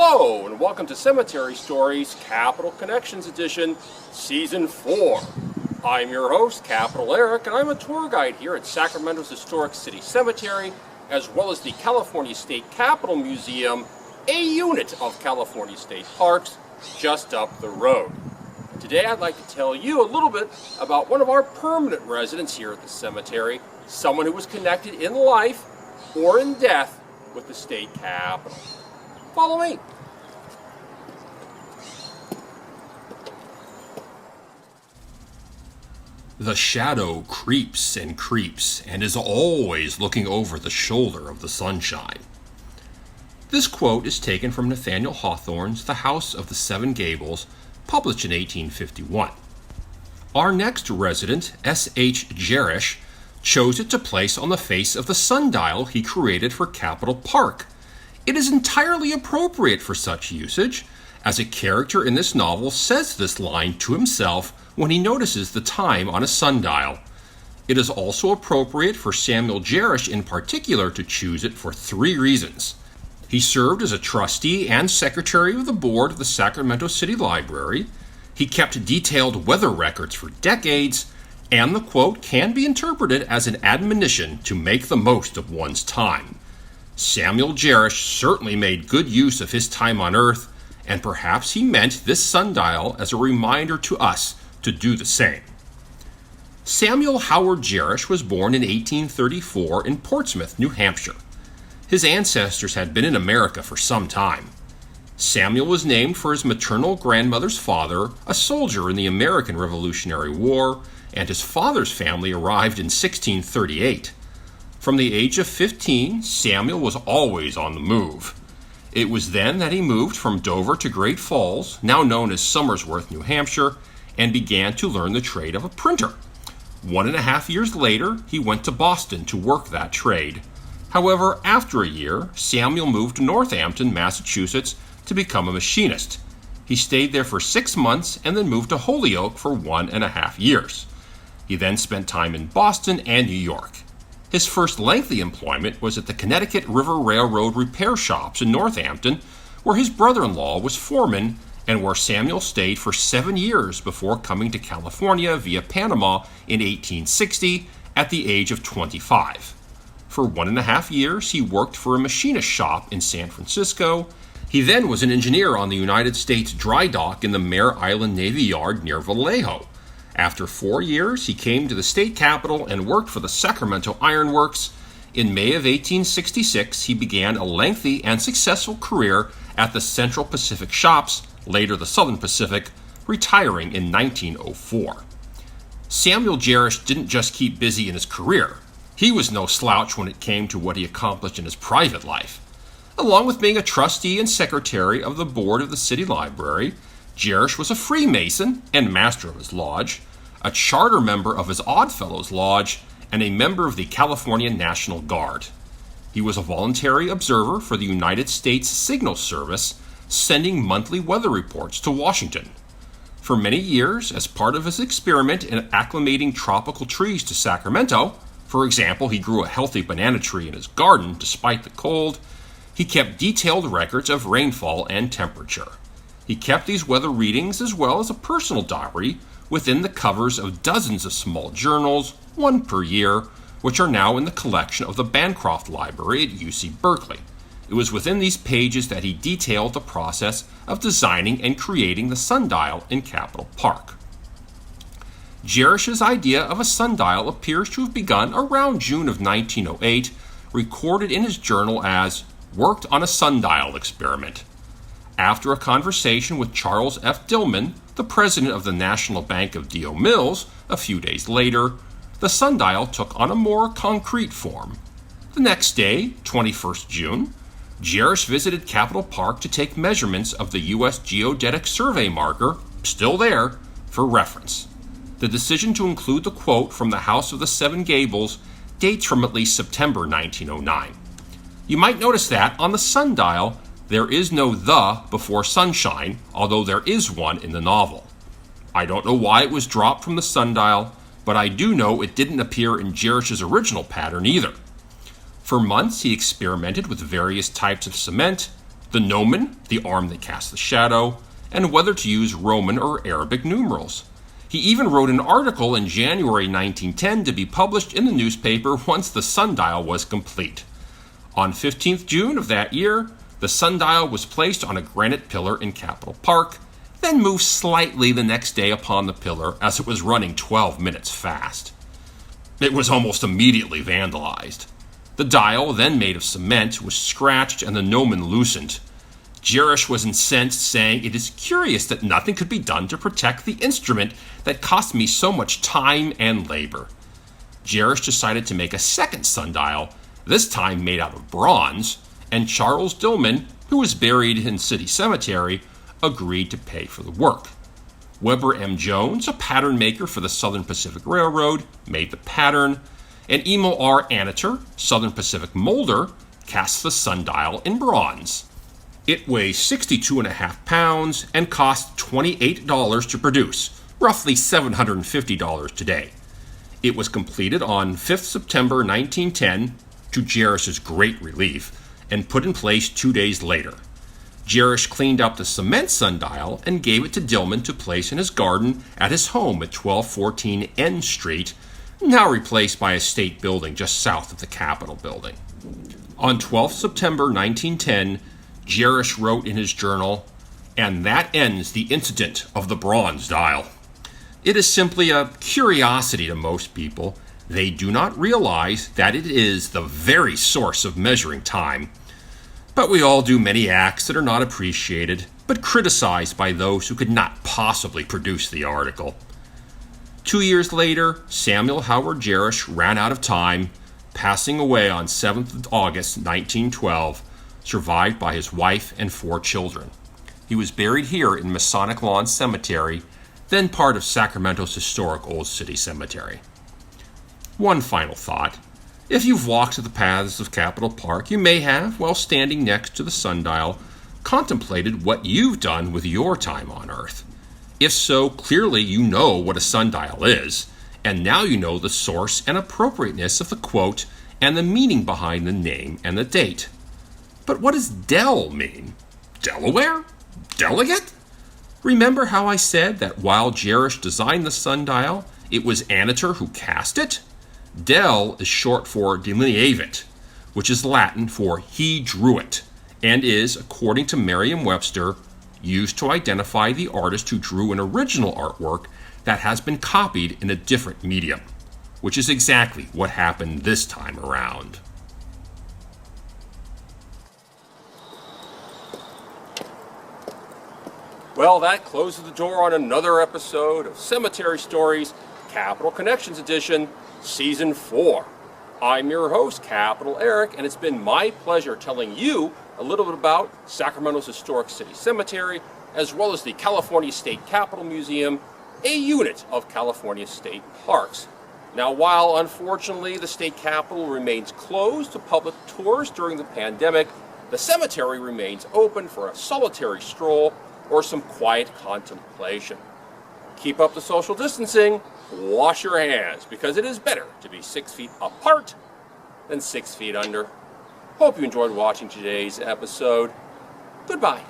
Hello, and welcome to Cemetery Stories Capital Connections Edition, Season 4. I'm your host, Capital Eric, and I'm a tour guide here at Sacramento's Historic City Cemetery, as well as the California State Capitol Museum, a unit of California State Parks, just up the road. Today I'd like to tell you a little bit about one of our permanent residents here at the cemetery, someone who was connected in life or in death with the state capitol. Follow me. The shadow creeps and creeps and is always looking over the shoulder of the sunshine. This quote is taken from Nathaniel Hawthorne's The House of the Seven Gables, published in 1851. Our next resident, S.H. Gerrish, chose it to place on the face of the sundial he created for Capitol Park. It is entirely appropriate for such usage, as a character in this novel says this line to himself when he notices the time on a sundial. It is also appropriate for Samuel Gerrish in particular to choose it for 3 reasons. He served as a trustee and secretary of the board of the Sacramento City Library, he kept detailed weather records for decades, and the quote can be interpreted as an admonition to make the most of one's time. Samuel Gerrish certainly made good use of his time on Earth, and perhaps he meant this sundial as a reminder to us to do the same. Samuel Howard Gerrish was born in 1834 in Portsmouth, New Hampshire. His ancestors had been in America for some time. Samuel was named for his maternal grandmother's father, a soldier in the American Revolutionary War, and his father's family arrived in 1638. From the age of 15, Samuel was always on the move. It was then that he moved from Dover to Great Falls, now known as Somersworth, New Hampshire, and began to learn the trade of a printer. 1.5 years later, he went to Boston to work that trade. However, after a year, Samuel moved to Northampton, Massachusetts, to become a machinist. He stayed there for 6 months and then moved to Holyoke for 1.5 years. He then spent time in Boston and New York. His first lengthy employment was at the Connecticut River Railroad repair shops in Northampton, where his brother-in-law was foreman and where Samuel stayed for 7 years before coming to California via Panama in 1860 at the age of 25. For 1.5 years, he worked for a machinist shop in San Francisco. He then was an engineer on the United States dry dock in the Mare Island Navy Yard near Vallejo. After 4 years, he came to the state capitol and worked for the Sacramento Iron Works. In May of 1866, he began a lengthy and successful career at the Central Pacific Shops, later the Southern Pacific, retiring in 1904. Samuel Gerrish didn't just keep busy in his career. He was no slouch when it came to what he accomplished in his private life. Along with being a trustee and secretary of the board of the city library, Gerrish was a Freemason and master of his lodge, a charter member of his Oddfellows Lodge, and a member of the California National Guard. He was a voluntary observer for the United States Signal Service, sending monthly weather reports to Washington. For many years, as part of his experiment in acclimating tropical trees to Sacramento, for example, he grew a healthy banana tree in his garden despite the cold, he kept detailed records of rainfall and temperature. He kept these weather readings as well as a personal diary within the covers of dozens of small journals, 1 per year, which are now in the collection of the Bancroft Library at UC Berkeley. It was within these pages that he detailed the process of designing and creating the sundial in Capitol Park. Gerrish's idea of a sundial appears to have begun around June of 1908, recorded in his journal as "worked on a sundial experiment." After a conversation with Charles F. Dillman, the president of the National Bank of D.O. Mills, a few days later, the sundial took on a more concrete form. The next day, 21st June, Gerrish visited Capitol Park to take measurements of the U.S. Geodetic Survey marker, still there, for reference. The decision to include the quote from the House of the Seven Gables dates from at least September 1909. You might notice that on the sundial, there is no "the" before sunshine, although there is one in the novel. I don't know why it was dropped from the sundial, but I do know it didn't appear in Gerrish's original pattern either. For months, he experimented with various types of cement, the gnomon, the arm that casts the shadow, and whether to use Roman or Arabic numerals. He even wrote an article in January 1910 to be published in the newspaper once the sundial was complete. On 15th June of that year, the sundial was placed on a granite pillar in Capitol Park, then moved slightly the next day upon the pillar as it was running 12 minutes fast. It was almost immediately vandalized. The dial, then made of cement, was scratched and the gnomon loosened. Gerrish was incensed, saying, "It is curious that nothing could be done to protect the instrument that cost me so much time and labor." Gerrish decided to make a second sundial, this time made out of bronze, and Charles Dillman, who was buried in City Cemetery, agreed to pay for the work. Weber M. Jones, a pattern maker for the Southern Pacific Railroad, made the pattern, and Emil R. Aniter, Southern Pacific molder, cast the sundial in bronze. It weighs 62.5 pounds and cost $28 to produce, roughly $750 today. It was completed on 5th September 1910, to Gerrish's great relief, and put in place 2 days later. Gerrish cleaned up the cement sundial and gave it to Dillman to place in his garden at his home at 1214 N Street, now replaced by a state building just south of the Capitol building. On 12th September 1910, Gerrish wrote in his journal, "And that ends the incident of the bronze dial." It is simply a curiosity to most people. They do not realize that it is the very source of measuring time. But we all do many acts that are not appreciated, but criticized by those who could not possibly produce the article. 2 years later, Samuel Howard Gerrish ran out of time, passing away on 7th of August 1912, survived by his wife and 4 children. He was buried here in Masonic Lawn Cemetery, then part of Sacramento's historic Old City Cemetery. One final thought. If you've walked the paths of Capitol Park, you may have, while standing next to the sundial, contemplated what you've done with your time on Earth. If so, clearly you know what a sundial is, and now you know the source and appropriateness of the quote and the meaning behind the name and the date. But what does Del mean? Delaware? Delegate? Remember how I said that while Gerrish designed the sundial, it was Aniter who cast it? Del is short for delineavit, which is Latin for he drew it, and is, according to Merriam-Webster, used to identify the artist who drew an original artwork that has been copied in a different medium, which is exactly what happened this time around. Well, that closes the door on another episode of Cemetery Stories, Capital Connections Edition, Season 4. I'm your host, Capital Eric, and it's been my pleasure telling you a little bit about Sacramento's Historic City Cemetery, as well as the California State Capitol Museum, a unit of California State Parks. Now, while unfortunately the state capitol remains closed to public tours during the pandemic, the cemetery remains open for a solitary stroll or some quiet contemplation. Keep up the social distancing, wash your hands, because it is better to be 6 feet apart than 6 feet under. Hope you enjoyed watching today's episode. Goodbye.